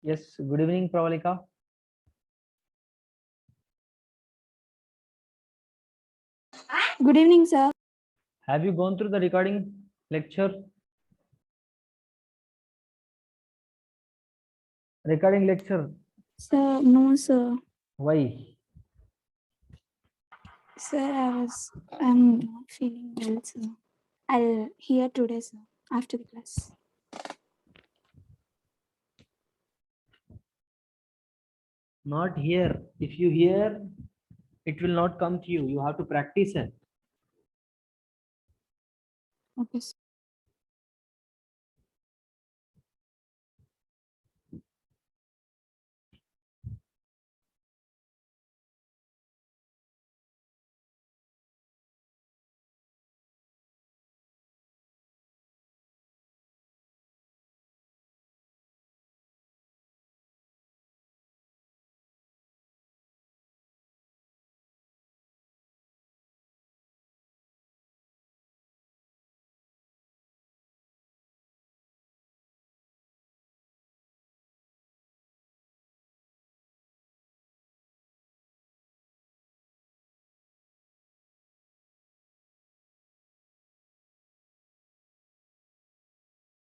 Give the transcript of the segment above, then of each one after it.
Yes, good evening, Pravalika. Good evening, sir. Have you gone through the recording lecture? Recording lecture? Sir, no, sir. Why? Sir, I'm not feeling well, sir. I'll hear today, sir, after the class. Not here. If you hear, it will not come to you. You have to practice it. Okay, sir.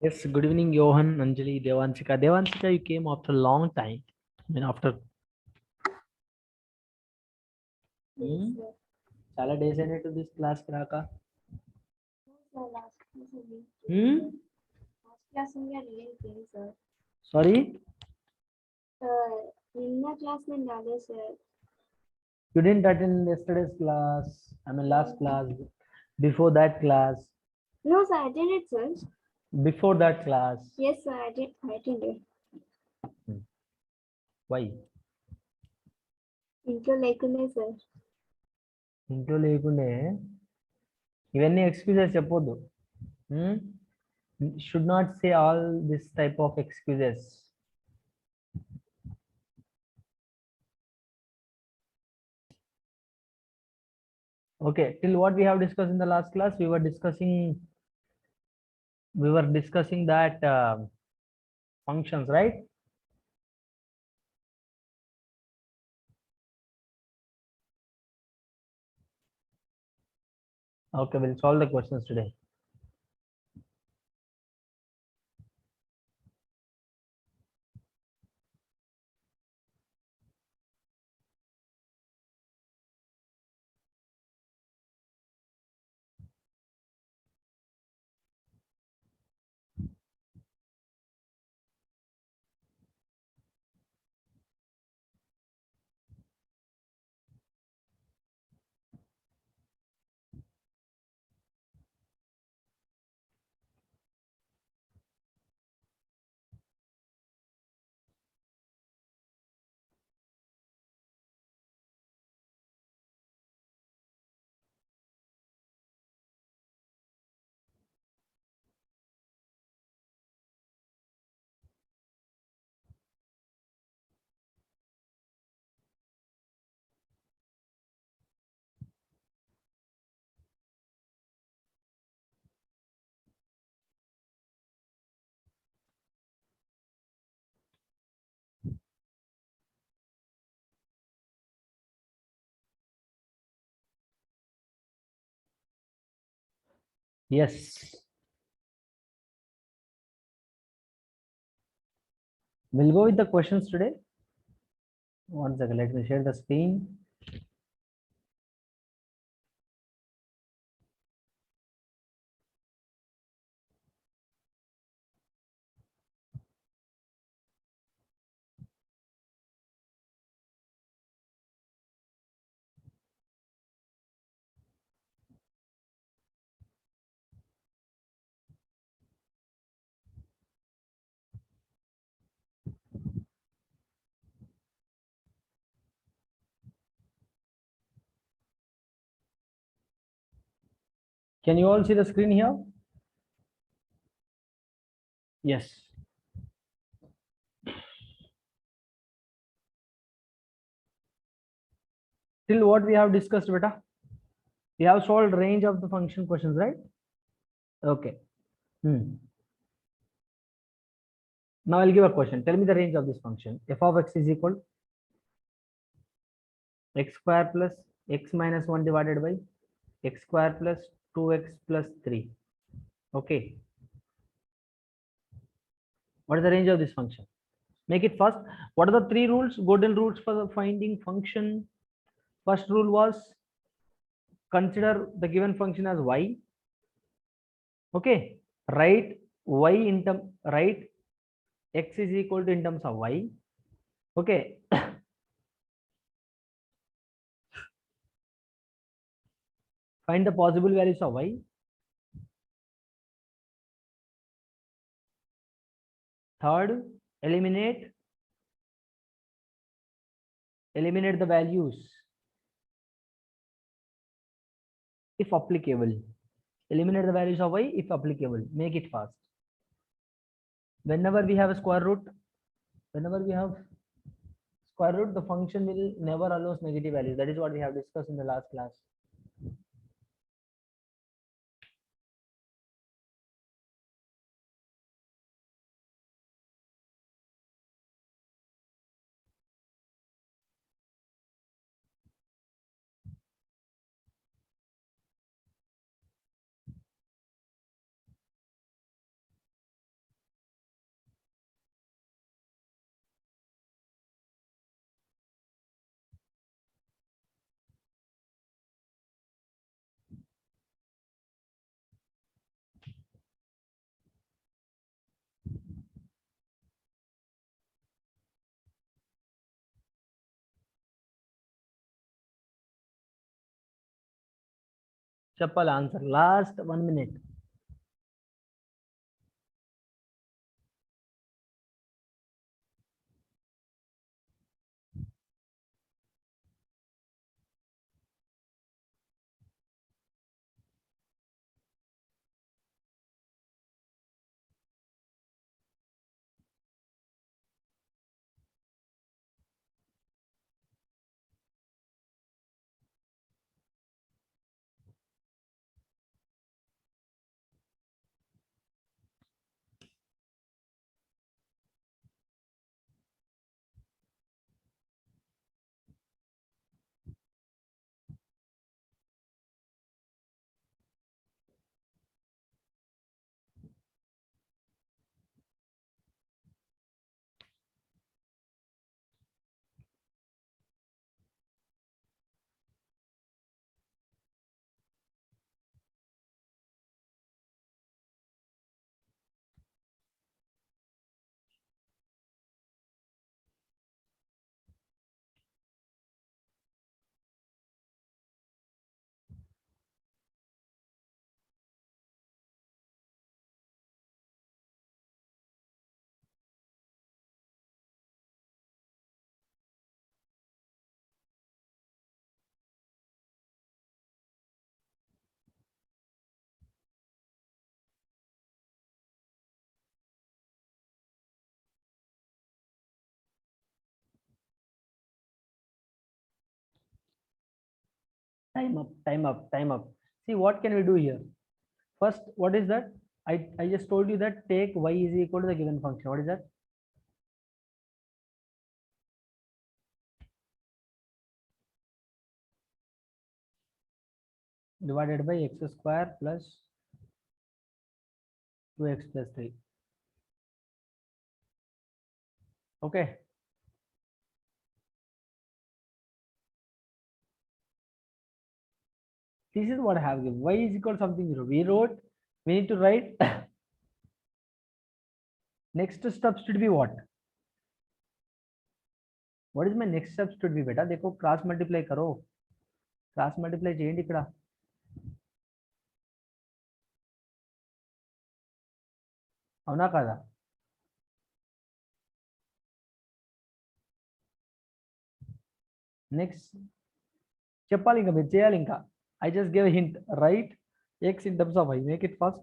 Yes, good evening, Johan, Anjali, Devanshika. Devanshika, you came after a long time. I mean, after చాలా days అయినట్టు this class రాక. Sorry, నిన్న class నేను రాలేదు sir. you didn't attend yesterday's class. I mean, last class. Before that class. No, sir, I attended, sir. Before that class. Yes, sir, I attended. Why? ఇంట్లో లేకుండే sir. ఇంట్లో లేకుండే ఇవన్నీ excuses చెప్పొద్దు. Should not say all this type of excuses. Okay, till what we have discussed in the last class, we were discussing that functions, right? Okay, we'll solve the questions today. Yes. We'll go with the questions today. One second, let me share the screen. Can you all see the screen here? Yes. Till what we have discussed, beta? We have solved range of the function questions, right? Okay. Now I'll give a question. Tell me the range of this function. F of x is equal x square plus x minus 1 divided by x square plus 2x plus 3. Okay. What is the range of this function? Make it fast. What are the three rules, golden rules for the finding function? First rule was consider the given function as y. Okay. Write y in term, write x is equal to in terms of y. Okay. Find the possible values of y. Third, eliminate the values if applicable. Eliminate the values of y if applicable. Make it fast. Whenever we have a square root, the function will never allows negative values. That is what we have discussed in the last class. Chappal answer. Last 1 minute. Time up, time up, time up. See, what can we do here? First, what is that? I just told you that take y is equal to the given function. What is that? Divided by x square plus 2x plus 3. Okay. This is what I have given. Y is equal to something 0. We wrote, we need to write next step should be what? What is my next step should be beta? देखो cross multiply करो, cross multiply చేయండి ఇక్కడ. అవునా కదా? Next చెప్పాలి ఇంకా మీరు చేయాలి ఇంకా. I just gave a hint. Write x in terms of y. Make it fast.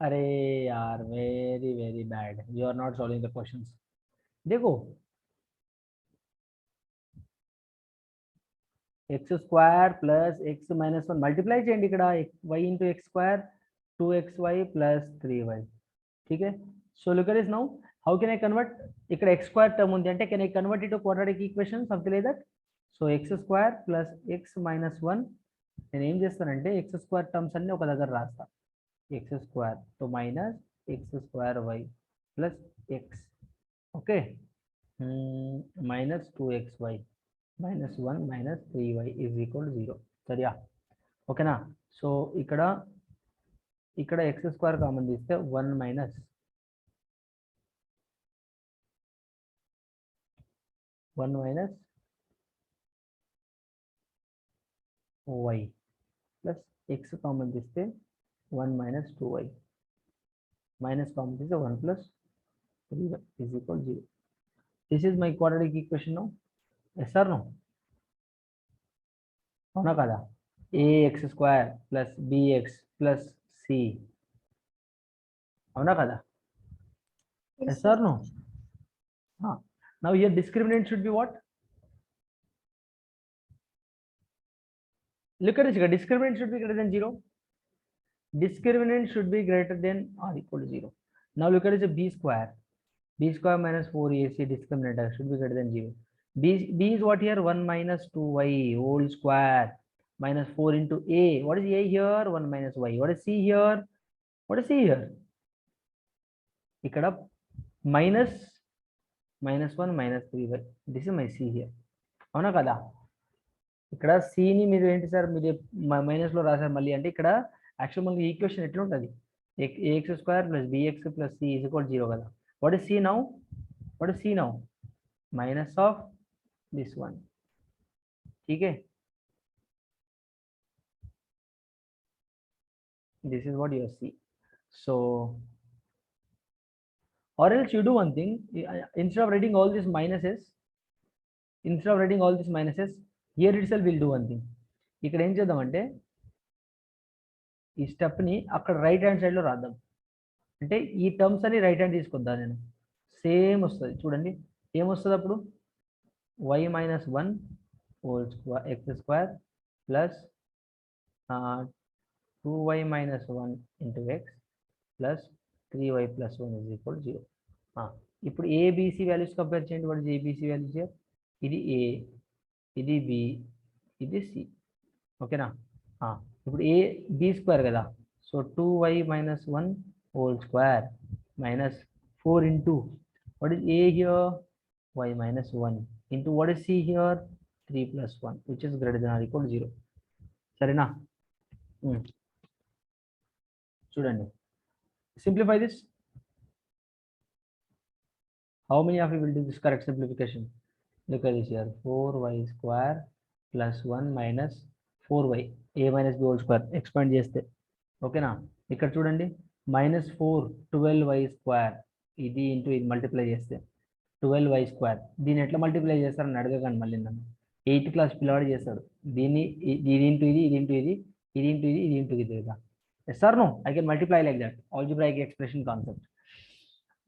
अरे यार, very very bad, you are not solving the questions. देखो, x square plus x minus 1 multiply చేయండి ఇక్కడ, y into x square 2xy plus 3y. ठीक है. So look at this now. How can I convert? ఇక్కడ x square term ఉంది అంటే can I convert it to quadratic equation, something like that? So x square plus x minus 1, నేను ఏం చేస్తానంటే x square terms అన్ని ఒక దగ్గర రాస్తా. x square to minus x square y plus x. Okay. Minus 2xy minus 1 minus 3y is equal to 0. సరియా? ఓకేనా? So ఇక్కడ x square common తీస్తే 1 minus 1 minus y plus x common తీస్తే 1 minus 2y minus common తీస్తే 1 plus 3y is equal to 0. This is my quadratic equation now. Yes or no? అవునా కదా? ax square plus bx plus c. అవునా కదా? Yes or no? Now here discriminant should be what? Look at this. Discriminant should be greater than 0. Discriminant should be greater than or equal to 0. Now look at this, b square. B square minus 4ac discriminant should be greater than 0. B is what here? 1 minus 2y whole square minus 4 into a. What is a here? 1 minus y. What is c here? What is c here? ఇక్కడ minus 1 minus 3y. This is my c here. అవునా కదా? ఇక్కడ c ని మీరు ఏంటి sir, మీరు minus లో రాశారు మళ్ళీ అంటే ఇక్కడ యాక్చువల్ మనకి ఈక్వేషన్ ఎట్లా ఉంటుంది? ax square plus bx plus c is equal to 0 కదా. What is c now? What is c now? Minus of this one. ठीक है? This is what you see. So or else you do one thing, instead of writing all these minuses, here itself we'll do one thing. ఇక్కడ ఏం చేద్దామంటే ఈ step ని అక్కడ right hand side లో రాద్దాం. అంటే ఈ టర్మ్స్ అని రైట్ హ్యాండ్ తీసుకొద్దాం నేను. సేమ్ వస్తుంది చూడండి. ఏమొస్తుంది అప్పుడు? y minus 1 whole square x square plus 2y minus 1 into x plus 3y plus 1 is equal to 0. ఇప్పుడు abc వాల్యూస్ కంపేర్ చేయండి. What is abc values here? ఇది a, ఇది b, ఇది c. ఓకేనా? ఇప్పుడు a b స్క్వేర్ కదా. So 2y minus 1 whole square minus 4 into what is a here? y minus 1 into what is c here? 3 plus 1 which is greater than or equal to 0. సరేనా? చూడండి, simplify this. How many of you will do this correct simplification? Look at this here. 4y square plus 1 minus 4y a minus b whole square expand చేస్తే ఓకేనా? ఇక్కడ చూడండి minus 4 12y square ఇది into ఇది multiply చేస్తే 12y square. దీన్ని ఎట్లా multiply చేస్తారని అడగకండి మళ్ళీ నన్ను. 8th క్లాస్ పిల్లవాడు చేస్తాడు దీన్ని. ఇది ఇంటూ ఇది, ఇది ఇంటూ ఇది, ఇది ఇంటూ ఇది, ఇది ఇంటూ ఇది కదా. Yes or no? I can multiply like that. Algebraic expression concept.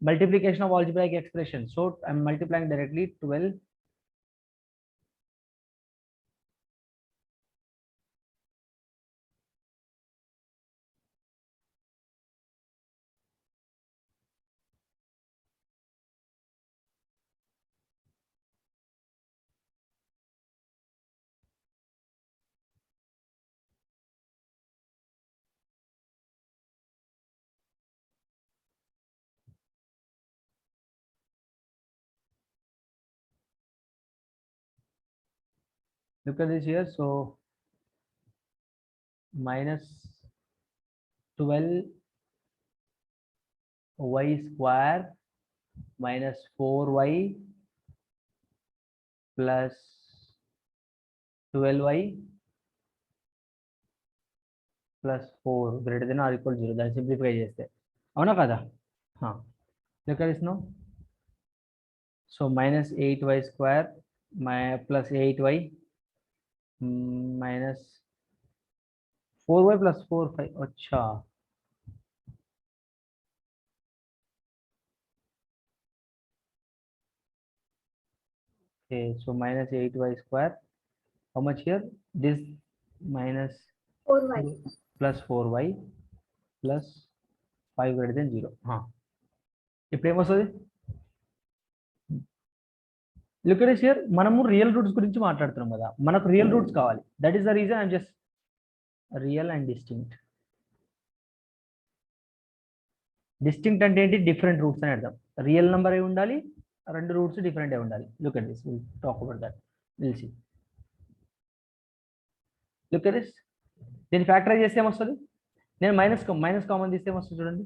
Multiplication of algebraic expression. So I'm multiplying directly 12. Look at this here. So minus 12y square minus 4y plus 12y plus 4 greater than or equal to 0. దాన్ని simplify చేస్తే అవునా కదా? Look at this now. So minus 8y square plus 8y minus 4y plus 4 5. अच्छा, Okay, so minus 8y square. How much here? This minus 4y. plus 4y plus 5 greater than 0. ఇప్పుడు ఏమొస్తుంది? Look at this here, మనము real roots గురించి మాట్లాడుతున్నాం కదా, మనకు real roots కావాలి. That is the reason I'm just real and distinct. Distinct అంటే ఏంటి? డిఫరెంట్ రూట్స్ అని అర్థం. రియల్ నెంబర్ అయి ఉండాలి, రెండు రూట్స్ డిఫరెంట్ అయి ఉండాలి. Look at this, we'll talk about that, we'll see. Look at this, దీన్ని ఫ్యాక్టరైజ్ చేస్తే ఏమొస్తుంది? నేను మైనస్ కామన్ తీస్తే ఏమొస్తుంది చూడండి.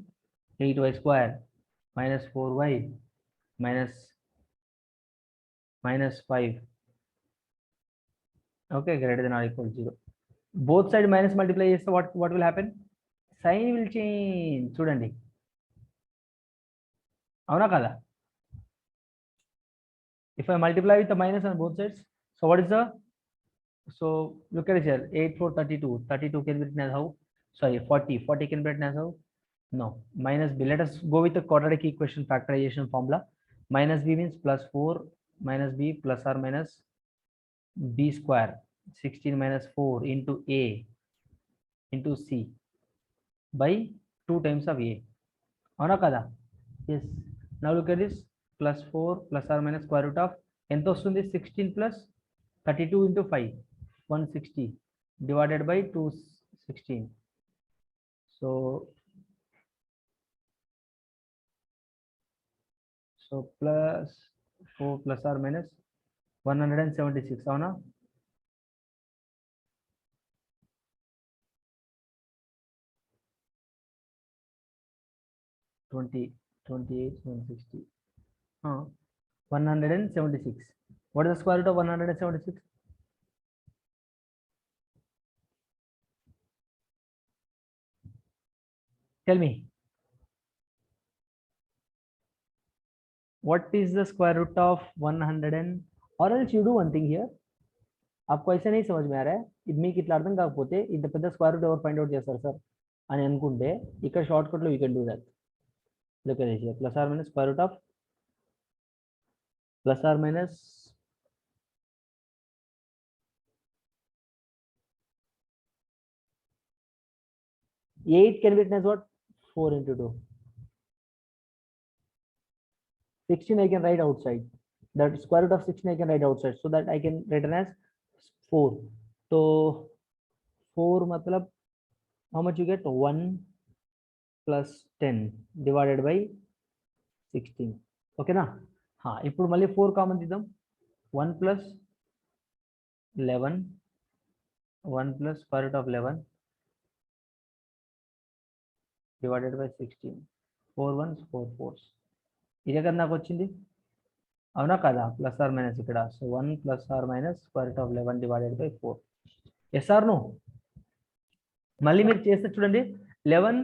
8y square minus 4y minus 5, okay, greater than or equal to 0. Both side minus multiply చేస్తే what will happen? Sign will change. చూడండి, అవునా కదా? If I multiply with the minus on both sides, so what is the, so look at it here, 8 4 32 can be written as how? Sorry, 40 can be written as how? No, minus b. Let us go with the quadratic equation factorization formula. Minus b means plus 4 minus b plus or minus b square, 16 minus 4 into a into c by 2 times of a. Avuna kada? Yes. Now look at this, plus 4 plus or minus square root of ఎంత వస్తుంది? 16 plus 32 into 5, 160 divided by 216. So plus 4 plus or minus 176, అవునా? $20, 28, 160. 176. What is the square root of 176? Tell me. What is the square root of 100 and, or else you do one thing here. आपको ऐसे नहीं समझ में आ रहा है, ఇది మీకు ఇట్లా అర్థం కాకపోతే ఇంత పెద్ద స్క్వేర్ రూట్ ఎవరు ఫైండ్ అవుట్ చేస్తారు సార్ అని అనుకుంటే, ఇక్కడ షార్ట్ కట్ లో you can do that. Look at this, plus or minus square root of plus or minus 8 can be written as what? 4 into 2. 16 I can write outside. That square root of 16 I can write outside, so that I can written as 4. So 4 matlab how much you get? 1 plus 10 divided by 16. Okay na? ఇప్పుడు మళ్ళీ 4 common తీద్దాం. 1 plus 11, 1 plus square root of 11 divided by 16. 4 1s 4 4s. ఇదే కదా నాకు వచ్చింది, అవునా కదా? Plus or minus ఇక్కడ, so 1 plus or minus square root of 11 divided by 4. Yes or no? మళ్ళీ మీరు చేస్తే చూడండి, 11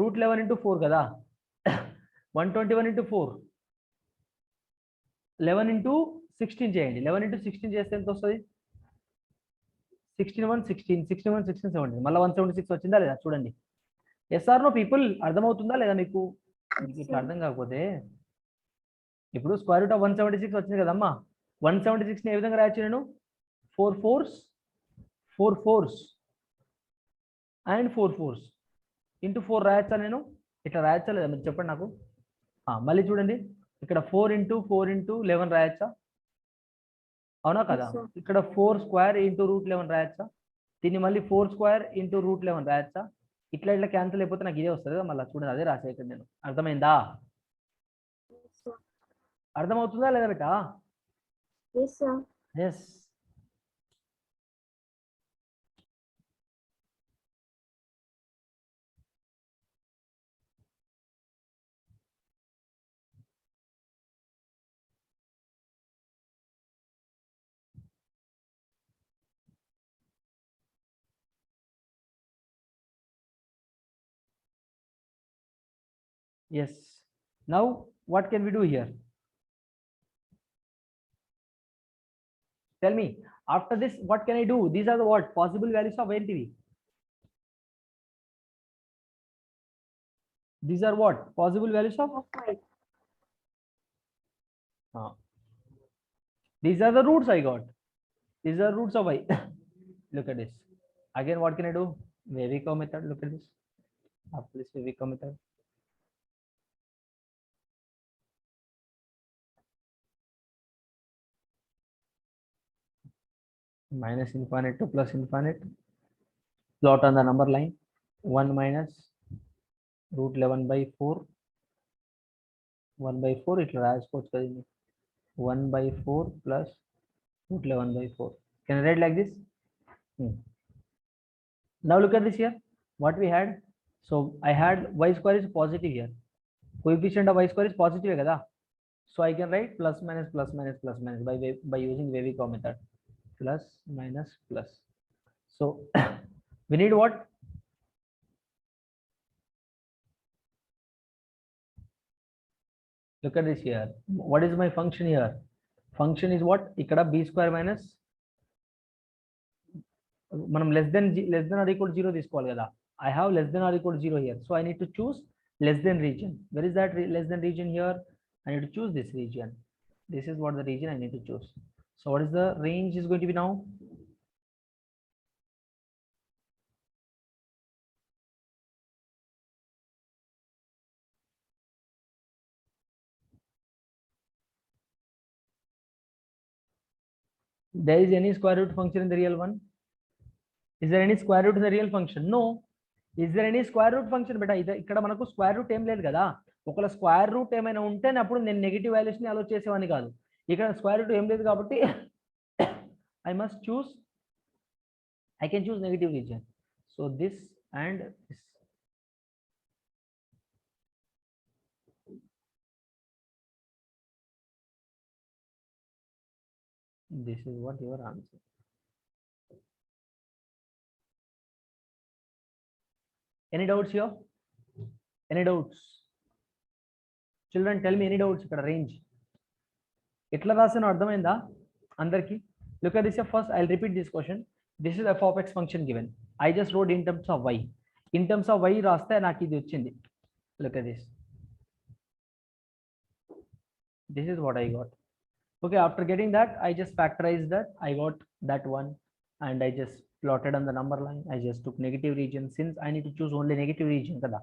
రూట్ 11 ఇంటూ 4 కదా, 121 ఇంటూ 4, 11 ఇంటూ 16 చేయండి. 11 ఇంటూ 16 చేస్తే ఎంత వస్తుంది? 16 1 16, 61 16 17, మళ్ళీ 176 వచ్చిందా లేదా చూడండి. Yes or no people? అర్థమవుతుందా లేదా మీకు? ఇట్లా అర్థం కాకపోతే, ఇప్పుడు స్క్వేర్ రూట్ ఆఫ్ 176 వచ్చింది కదమ్మా, 176 ని ఏ విధంగా రాయొచ్చు నేను? 4 4s అండ్ 4 4s ఇంటూ 4 రాయొచ్చా నేను? ఇట్లా రాయొచ్చా లేదా మీరు చెప్పండి నాకు. మళ్ళీ చూడండి, ఇక్కడ 4 ఇంటూ 11 రాయొచ్చా? అవునా కదా? ఇక్కడ 4 స్క్వేర్ ఇంటూ రూట్ 11 రాయొచ్చా? దీన్ని మళ్ళీ 4 స్క్వేర్ ఇంటూ రూట్ 11 రాయొచ్చా? ఇట్లా ఇట్లా క్యాన్సిల్ అయిపోతే నాకు ఇదే వస్తుంది కదా మళ్ళీ. చూడండి, అదే రాసే ఇక్కడ నేను. అర్థమైందా? అర్థమవుతుందా లేదా బేటా? Yes sir. Yes. Yes. Now what can we do here? Tell me, after this what can I do? These are the what possible values of NTV. These are what possible values of Okay. These are the roots I got. These are roots of y. Look at this. Again, what can I do? Wavy-Curve method. Look at this. After this Wavy-Curve method. Minus infinite to plus infinite. Plot on the number line. 1 minus root 11 by 4. 1 by 4 it will 1 by 4 plus root 11 by 4. Can I write like this? Now look at this here. What we had. So I had y square is positive here. Coefficient of y square is positive kada? So I can write plus minus plus minus plus minus by using Wavy-Curve method. Plus minus plus. So we need what? Look at this here. What is my function here? Function is what? Ikkada b square minus manam less than or equal to 0 తీసుకోవాలి కదా. I have less than or equal to 0 here. So I need to choose less than region. Where is that less than region here? I need to choose this region. This is what the region I need to choose. So what is the range is going to be now? There is any square root function in the real one? Is there any square root in the real function? No. Is there any square root function? Beta ikkada manaku square root em ledhu kada. ఒకవేళ square root ఏమైనా ఉంటే అప్పుడు నేను negative values ని అలో చేసేవాడిని కాదు. ఇక్కడ square root ఏం లేదు కాబట్టి I must choose. I can choose negative region. So this and this. This is what your answer. Any doubts here? Any doubts? Children, tell me any doubts ikkada range. Etla rasano ardhamainda andarki? Look at this here. First I'll repeat this question. This is f of x function given. I just wrote in terms of y. In terms of y raste నాకు ఇది వచ్చింది. Look at this. This is what I got. Okay, after getting that I just factorized that. I got that one and I just plotted on the number line. I just took negative region since I need to choose only negative region kada.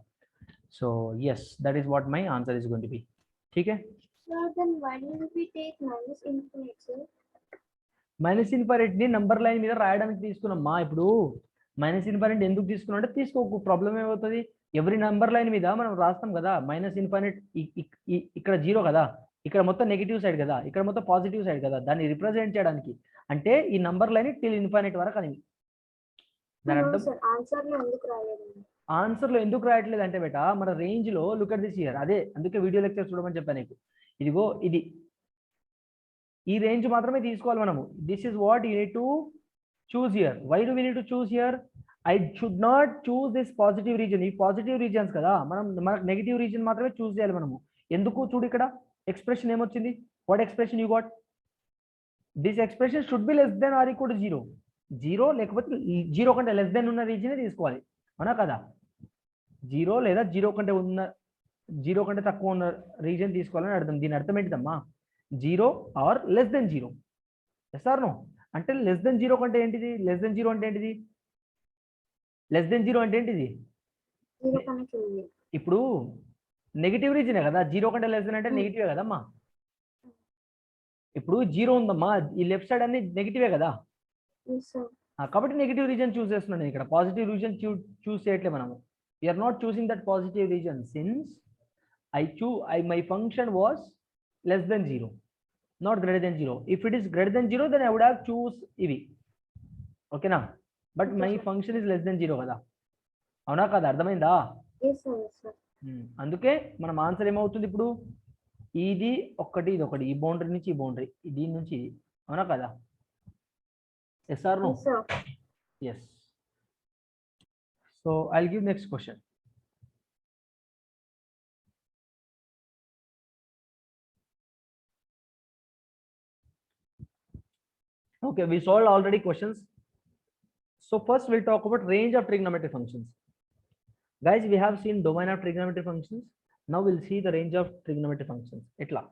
So yes, that is what my answer is going to be. Okay? So then why did we take minus infinite, sir? Minus infinite ని number line మీద రాయడానికి తీసుకున్నామ్మా. ఇప్పుడు minus infinite ఎందుకు తీసుకున్నా అంటే తీసుకోకు problem ఏమవుతుంది. ఎవరి number line మీద మనం రాస్తాం కదా మైనస్ ఇన్ఫినిట్. ఇక్కడ 0 కదా, ఇక్కడ మొత్తం నెగిటివ్ సైడ్ కదా, ఇక్కడ మొత్తం పాజిటివ్ సైడ్ కదా. దాన్ని రిప్రజెంట్ చేయడానికి అంటే ఈ నంబర్ లైన్ టిల్ ఇన్ఫినిట్ వరకు అని. దాని అర్థం ఆన్సర్ లో ఎందుకు రాయట్లేదు అంటే బేటా మన రేంజ్ లో లుక్ అట్ దిస్ హియర్. అదే అందుకే వీడియో లెక్చర్ చూడమని చెప్పాను నీకు. ఇదిగో ఇది ఈ రేంజ్ మాత్రమే తీసుకోవాలి మనము. This is what you need to choose here. Why do we need to choose here? I should not choose this positive region. ఈ పాజిటివ్ రీజన్స్ కదా, మనకు నెగిటివ్ రీజన్ మాత్రమే చూస్ చేయాలి మనము. ఎందుకు చూడు ఇక్కడ ఎక్స్ప్రెషన్ ఏమొచ్చింది. What expression you got? This expression should be less than or equal to 0. 0 లేకపోతే 0 కంటే లెస్ దెన్ ఉన్న రీజనే తీసుకోవాలి, అవునా కదా? 0 లేదా 0 కంటే తక్కువ ఉన్న రీజన్ తీసుకోవాలని అర్థం. దీని అర్థం ఏంటిదమ్మా? 0 or less than 0. Yes or no? అంటే లెస్ దెన్ 0 కంటే ఏంటిది? లెస్ దెన్ 0 అంటే ఏంటిది? లెస్ దెన్ 0 అంటే ఏంటిది? ఇప్పుడు నెగిటివ్ రీజనే కదా. 0 కంటే లెస్ దెన్ అంటే నెగిటివే కదమ్మా. ఇప్పుడు 0 ఉందమ్మా, ఈ లెఫ్ట్ సైడ్ అన్ని నెగిటివే కదా, కాబట్టి నెగిటివ్ రీజన్ చూస్ చేస్తున్నాను నేను ఇక్కడ. పాజిటివ్ రీజన్ చూస్ చేయట్లే మనము. We are not choosing that positive region since my function was less than 0, not greater than 0. If it is greater than 0, then I would have choose ఇవి. ఓకేనా? But my function is less than 0 కదా, అవునా కదా? అర్థమైందా? అందుకే మనం answer ఏమవుతుంది ఇప్పుడు? ఇది ఒకటి, ఇది ఒకటి, ఈ బౌండరీ నుంచి ఈ బౌండరీ, దీని నుంచి ఇది, అవునా కదా? Yes or no? Yes. So I'll give next question. Okay, we solved already questions. So first we'll talk about range of trigonometric functions. Guys, we have seen domain of trigonometric functions. Now we'll see the range of trigonometric functions. Etla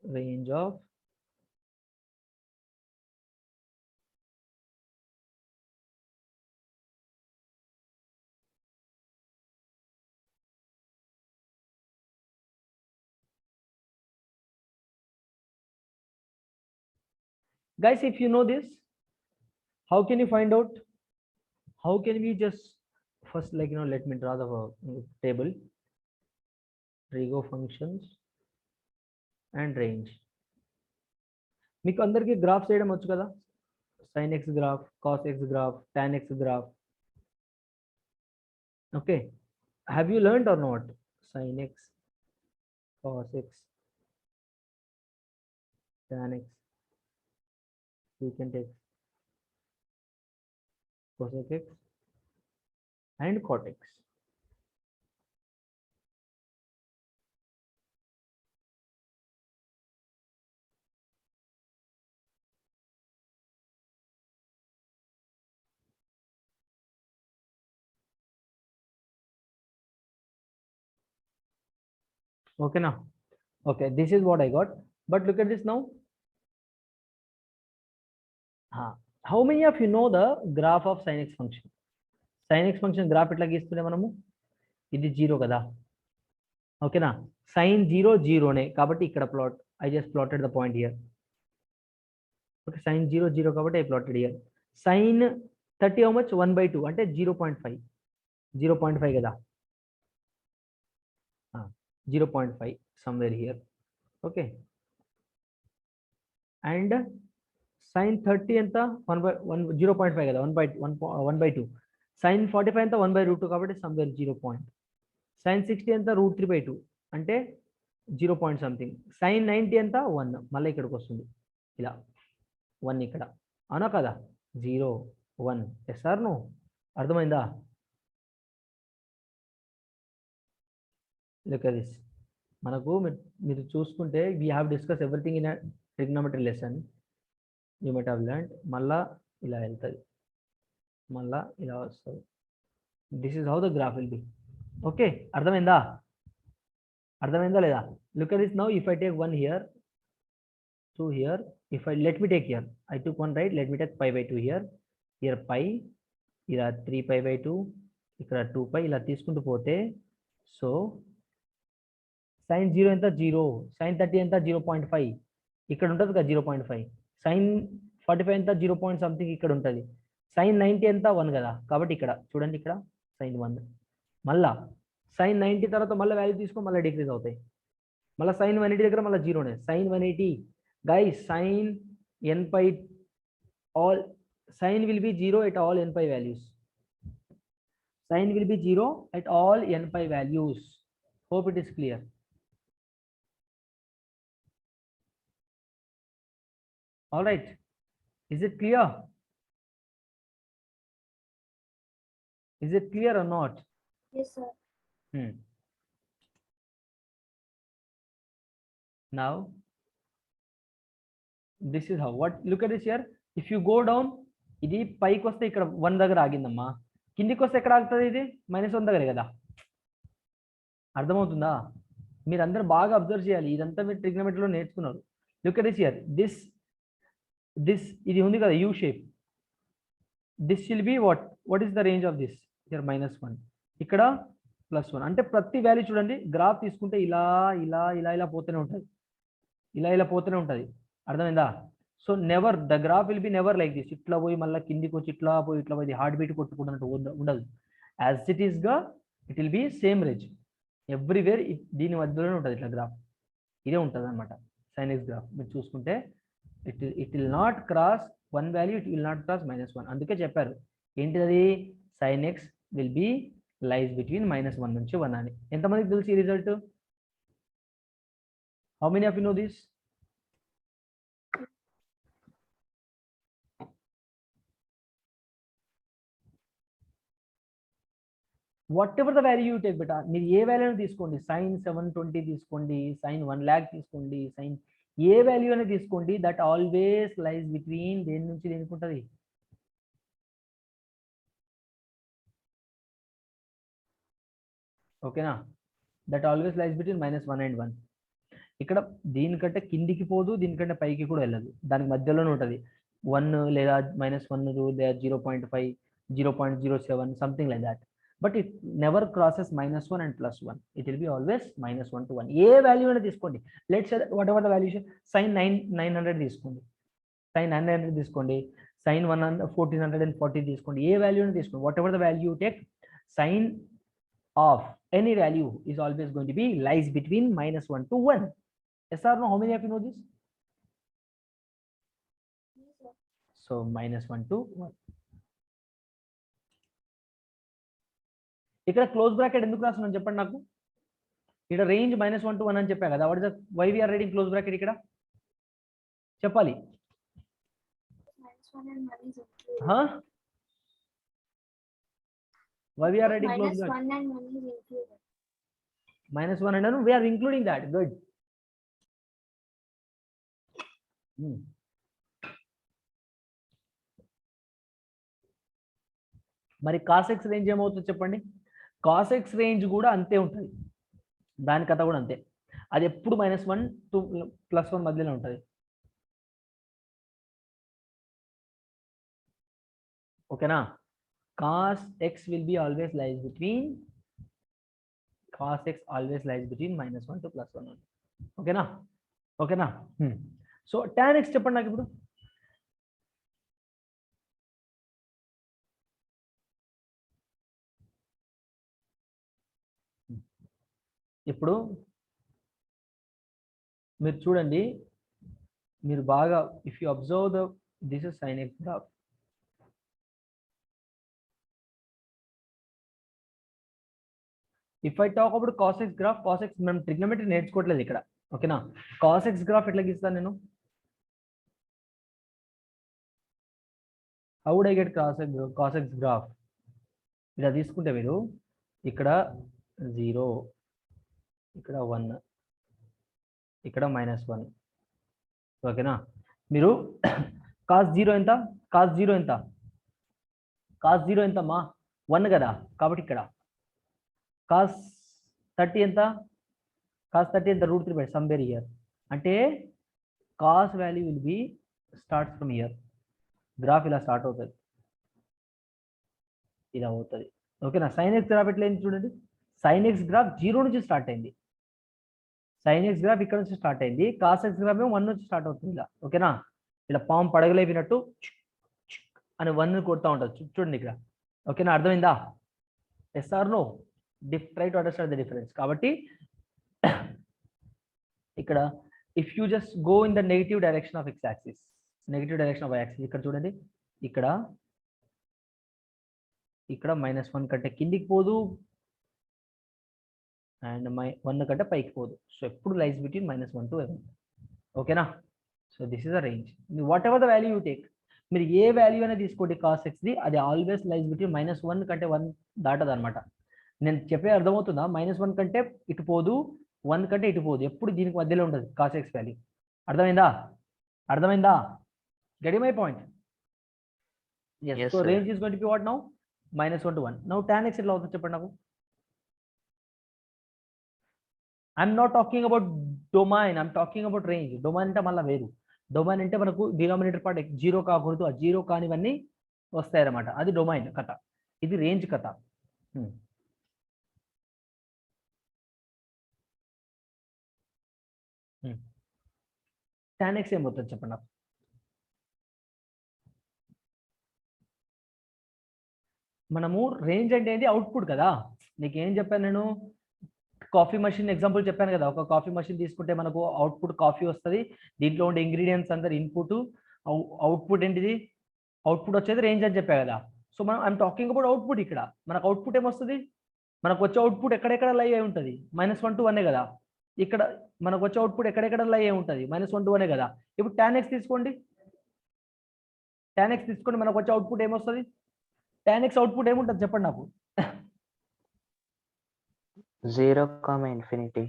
range of guys. If you know this, how can you find out? How can we just first, like, let me draw the table, Rego functions and range. మీకు అందరికీ graph చేయడం వచ్చు కదా, sin x graph, cos x graph, tan x graph. Okay, have you learned or not? Sin x, cos x, tan x, secant x, cosec x, and cot x. Okay now. Okay, this is what I got. But look at this now. How many of you know the graph of sin x function? Sin x function graph ఎట్లా గీస్తుండే మనము? ఇది 0 కదా. ఓకేనా? sin 0 0 నే కాబట్టి ఇక్కడ plot. I just plotted the point here. Okay, sin 0 0 కాబట్టి I plotted here. Sin 30 how much? 1/2 అంటే 0.5. 0.5 కదా. 0.5 somewhere here. Okay. And sin 30 ఎంత 0.5 కదా, 1/2. sin 45 ఎంత 1/√2 కాబట్టి somewhere 0. sin 60 ఎంత √3/2 అంటే 0 పాయింట్ సంథింగ్. sin 90 ఎంత 1, మళ్ళీ ఇక్కడికి వస్తుంది ఇలా 1 ఇక్కడ, అవునా కదా? 0 1. Yes or no? అర్థమైందా? Look at this. మనకు మీరు చూసుకుంటే we have discuss everything in trigonometry lesson. You might have learned. మళ్ళా ఇలా వెళ్తుంది, మళ్ళా ఇలా వస్తుంది. This is how the graph will be. Okay, అర్థమైందా? అర్థమైందా లేదా? Look at this now. If I take 1 here, 2 here, if I let me take here, I took 1 right, let me take pi/2 here, here pi, ఇలా 3pi/2, ఇక్కడ 2pi, ఇలా తీసుకుంటూ పోతే so sin 0 ఎంత 0, sin 30 ఎంత 0.5, ఇక్కడ ఉంటుంది కదా 0.5, sin 45 ఎంత 0 పాయింట్ సంథింగ్ ఇక్కడ ఉంటుంది, sin 90 ఎంత 1 కదా కాబట్టి ఇక్కడ చూడండి, ఇక్కడ sin 1. మళ్ళా sin 90 తర్వాత మళ్ళీ వాల్యూ తీసుకో, మళ్ళీ డిక్రీజ్ అవుతాయి. మళ్ళీ sin 180 దగ్గర మళ్ళీ 0నే, sin 180 guys, sin n pi, all sin will be 0 at all n pi values. Sin will be 0 at all n pi values. Hope it is clear. All right, is it clear? Is it clear or not? Yes, sir. Now this is how, what, look at this here. If you go down, ఇది పైకి వస్తే ఇక్కడ 1 దగ్గర ఆగిందమ్మా, కిందికి వస్తే ఎక్కడ ఆగుతుంది? ఇది -1 దగ్గరే కదా. అర్థమవుతుందా? మీరు అందరూ బాగా అబ్జర్వ్ చేయాలి, ఇదంతా మీరు ట్రిగ్నోమెట్రీలో నేర్చుకున్నారు. Look at this here, this ఇది ఉంది కదా U shape, this will be what is the range of this here? -1, ఇక్కడ +1. అంటే ప్రతి వాల్యూ చూడండి, గ్రాఫ్ తీసుకుంటే ఇలా ఇలా ఇలా ఇలా పోతూనే ఉంటుంది, ఇలా ఇలా పోతూనే ఉంటుంది. అర్థమైందా? So never, the graph will B never like this, ఇట్లా పోయి మళ్ళీ కిందికి వచ్చి ఇట్లా పోయి ఇట్లా పోయి హార్ట్ బీట్ కొట్టుకుంటున్నట్టు ఉండదు. యాజ్ ఇట్ ఈస్ గా it will be same range everywhere. దీని మధ్యలోనే ఉంటుంది ఇట్లా గ్రాఫ్, ఇదే ఉంటుంది అనమాట sin x గ్రాఫ్. మీరు చూసుకుంటే it will not cross 1 value, it will not cross -1. అందుకే చెప్పారు ఏంటిది, sin x will be lies between -1 నుంచి 1 అని. ఎంతమందికి తెలుసు ఈ result? How many of you know this? whatever the value you take beta, మీరు ఏ వాల్యూ తీసుకోండి, sin 720 తీసుకోండి, sin 1 lakh తీసుకోండి, sin ఏ వాల్యూ అనేది తీసుకోండి, దట్ ఆల్వేస్ లైస్ బిట్వీన్ దేని నుంచి దేనికి ఉంటుంది? ఓకేనా? That always lies between -1 and 1. ఇక్కడ దీనికంటే కిందికి పోదు, దీనికంటే పైకి కూడా వెళ్ళదు, దానికి మధ్యలోనే ఉంటుంది. 1 లేదా -1 లేదా 0.5, 0.07, something like that. But it never crosses -1 and +1. It will be always -1 to 1. A value అయినా తీసుకోండి. Let's say what ever the value, sin 900 తీసుకోండి, sin 900 తీసుకోండి, sin 1440 తీసుకోండి, ఏ వాల్యూ అయినా తీసుకోండి. What ever the value take, sin of any value is always going to be lies between -1 to 1. Yes or no? How many of you know this? So -1 to 1. ఇక్కడ close bracket ఎందుకు రాస్తున్నాను చెప్పండి నాకు. ఇక్కడ range -1 to 1 అని చెప్పా కదా. What is the why we are writing close bracket ఇక్కడ చెప్పాలి. -1 and 1 is included. Huh? Why we are writing close bracket? -1 and 1 is included. -1 and 1, we are including that. Good. మరి cos x రేంజ్ ఏమవుతుందో చెప్పండి. cos x range కూడా అంతే ఉంటుంది, దాని కథ కూడా అంతే. అది ఎప్పుడు -1 to +1 మధ్యలో ఉంటుంది. ఓకేనా. cos x will be always lies between -1 to +1. ఓకేనా. ఓకేనా. సో tan x చెప్పండి నాకు ఇప్పుడు. ఇప్పుడు మీరు చూడండి, మీరు బాగా if you observe the this is sin x graph. If I talk about cos x graph, cos x మనం ట్రిగ్నోమెట్రీ నేర్చుకోవట్లేదు ఇక్కడ. ఓకేనా. cos x గ్రాఫ్ ఎట్లా గీస్తాను నేను? How would I get cos x graph? ఇలా తీసుకుంటే మీరు ఇక్కడ 0, ఇక్కడ 1, ఇక్కడ -1. ఓకేనా. మీరు cos 0 ఎంత? cos 0 ఎంత? cos 0 ఎంతమ్మా? 1 కదా. కాబట్టి ఇక్కడ cos 30 ఎంత? cos 30 ఎంత? √3 somewhere here. అంటే cos value will be starts from here. Graph ఇలా స్టార్ట్ అవుతుంది, ఇలా అవుతుంది. ఓకేనా. sin x గ్రాఫ్ ఎట్లా అయింది చూడండి. sin x గ్రాఫ్ 0 నుంచి స్టార్ట్ అయింది. sin x గ్రాఫ్ ఇక్కడ నుంచి స్టార్ట్ అయింది. cos x గ్రాఫ్ 1 నుంచి స్టార్ట్ అవుతుంది ఇలా. ఓకేనా. ఇలా పాము పడగలేపినట్టు అని 1 కొడతా ఉంటుంది చూడండి ఇక్కడ. ఓకేనా. అర్థమైందా? Yes or no? Try to understand the difference. కాబట్టి ఇక్కడ if you just go in the negative direction of X axis, negative direction of axis, ఇక్కడ చూడండి, ఇక్కడ -1 కంటే కిందికి పోదు అండ్ 1 కంటే పైకి పోదు. సో ఎప్పుడు లైస్ బిట్వీన్ -1 to 1. ఓకేనా. So this is the range. What ever the value you take, మీరు ఏ వాల్యూ అయినా తీసుకోండి cos x ది, అది ఆల్వేస్ లైస్ బిట్వీన్ -1 కంటే 1 దాటదు అనమాట. నేను చెప్పే అర్థమవుతుందా? -1 కంటే ఇటు పోదు, 1 కంటే ఇటు పోదు, ఎప్పుడు దీనికి మధ్యలో ఉంటుంది cos x వాల్యూ. అర్థమైందా? అర్థమైందా? Getting my point? yes. So range is going to be what now? -1 to 1. Now tan x ఎట్లా అవుతుంది చెప్పండి నాకు. I'm not talking about domain, I'm talking about range. Domain అంటే మళ్ళీ వేరు. డొమైన్ అంటే మనకు డినామినేటర్ పార్ట్ 0 కాకూడదు, ఆ 0 కానివన్నీ వస్తాయి అన్నమాట. అది డొమైన్ కథ, ఇది రేంజ్ కథ. tan x ఏమవుతుంది చెప్పండి నాకు. మనము రేంజ్ అంటే ఏంటి? అవుట్పుట్ కదా. నీకు ఏం చెప్పాను నేను? కాఫీ మషిన్ ఎగ్జాంపుల్ చెప్పాను కదా. ఒక కాఫీ మషిన్ తీసుకుంటే మనకు అవుట్పుట్ కాఫీ వస్తుంది, దీంట్లో ఉండే ఇంగ్రీడియంట్స్ అందరు ఇన్పుట్, అవుట్పుట్ ఏంటిది? అవుట్పుట్ వచ్చేది రేంజ్ అని చెప్పా కదా. సో మనం ఐఎమ్ టాకింగ్ అబౌట్ అవుట్పుట్. ఇక్కడ మనకు అవుట్పుట్ ఏమొస్తుంది? మనకు వచ్చే అవుట్పుట్ ఎక్కడెక్కడ లై అయి ఉంటుంది? -1 to 1 కదా. ఇక్కడ మనకు వచ్చే అవుట్పుట్ ఎక్కడెక్కడ లై అయి ఉంటుంది? -1 to 1 కదా. ఇప్పుడు tan x తీసుకోండి, tan x తీసుకోండి, మనకు వచ్చే అవుట్పుట్ ఏమొస్తుంది? tan x అవుట్పుట్ ఏముంటుంది చెప్పండి నాకు. 0, ∞.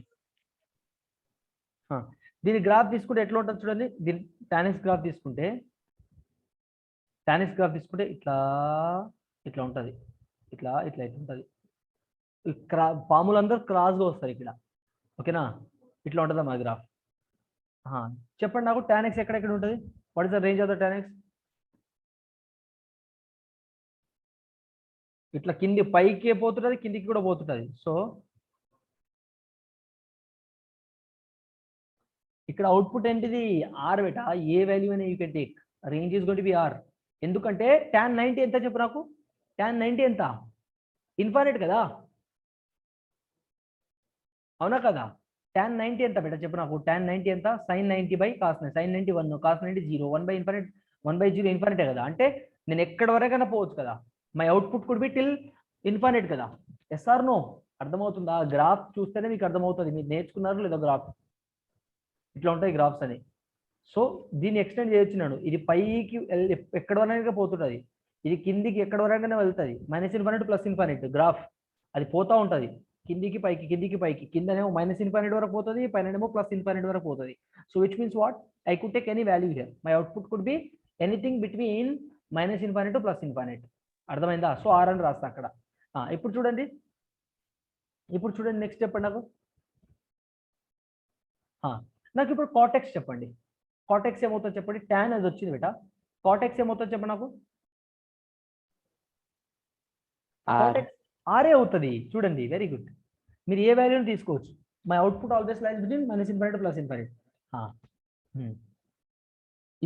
దీని గ్రాఫ్ తీసుకుంటే ఎట్లా ఉంటుంది చూడండి. దీని tan x గ్రాఫ్ తీసుకుంటే, ఇట్లా ఇట్లా ఉంటుంది, ఇట్లా ఇట్లా ఇట్లా ఉంటుంది. పాములందరూ క్రాస్గా వస్తారు ఇక్కడ. ఓకేనా. ఇట్లా ఉంటుందా మా గ్రాఫ్. చెప్పండి నాకు tan x ఎక్కడెక్కడ ఉంటుంది? What is the range of the tan x? ఇట్లా కింది పైకి పోతుంటది, కిందికి కూడా పోతుంటది. సో ఇక్కడ అవుట్పుట్ ఏంటిది? r బేటా. ఏ వాల్యూ అయినా you can take. Range is going to B r. ఎందుకంటే tan 90 ఎంత చెప్పు నాకు? tan 90 ఎంత? ఇన్ఫైనైట్ కదా, అవునా కదా? tan 90 ఎంత బేటా చెప్పు నాకు? tan 90 ఎంత? sin 90 by cos 90. sin 90 1, cos 90 0, 1 by infinite, 1 by 0 ఇన్ఫైనైటే కదా. అంటే నేను ఎక్కడ వరకైనా పోవచ్చు కదా. My output could be till infinite కదా. Yes or no? అర్థమవుతుందా? గ్రాఫ్ చూస్తేనే మీకు అర్థమవుతుంది. మీరు నేర్చుకున్నారు లేదా గ్రాఫ్? ఇట్లా ఉంటాయి గ్రాఫ్స్ అని. సో దీన్ని ఎక్స్టెండ్ చేయొచ్చు నేను. ఇది పైకి ఎక్కడ వరకు పోతుంటుంది, ఇది కిందికి ఎక్కడ వరకైనా వెళ్తుంది. Minus infinite plus infinite graph అది పోతా ఉంటుంది. కిందికి పైకి, కిందికి పైకి. కిందనేమో మైనస్ ఇన్ఫైనైట్ వరకు పోతుంది, పైననేమో ప్లస్ ఇన్ఫైనైట్ వరకు పోతుంది. So which means what? I could take any value here. My output could be anything between minus infinite to plus infinite. అర్థమైందా? సో ఆర్ అని రాస్తా అక్కడ. ఇప్పుడు చూడండి, నెక్స్ట్ చెప్పండి నాకు. నాకు ఇప్పుడు కాటెక్స్ చెప్పండి. కాటెక్స్ ఏమవుతుందో చెప్పండి. ట్యాన్ అది వచ్చింది బేటా. కాటెక్స్ ఏమవుతుందో చెప్పండి నాకు. కాటెక్స్ ఆరే అవుతుంది. చూడండి, వెరీ గుడ్. మీరు ఏ వాల్యూని తీసుకోవచ్చు. My output always lies between minus infinite plus infinite.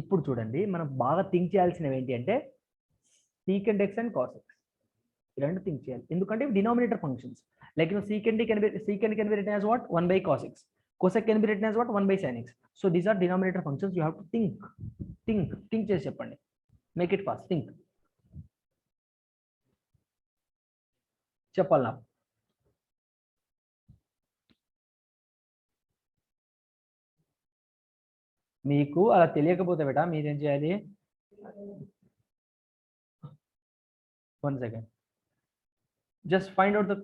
ఇప్పుడు చూడండి, మనం బాగా థింక్ చేయాల్సినవి ఏంటి అంటే secant X and cos X. ఈ రెండు థింక్ చేయాలి. ఎందుకంటే denominator functions. Like secant can be written as what? 1 by cos X. cosec can be written as what? 1 by sin x. So these are denominator functions. You have to think చేసి చెప్పండి. Make it fast. Think. చెప్పాలి నాకు. మీకు అలా తెలియకపోతే బేటా మీరేం చేయాలి? 1 second. Just find out the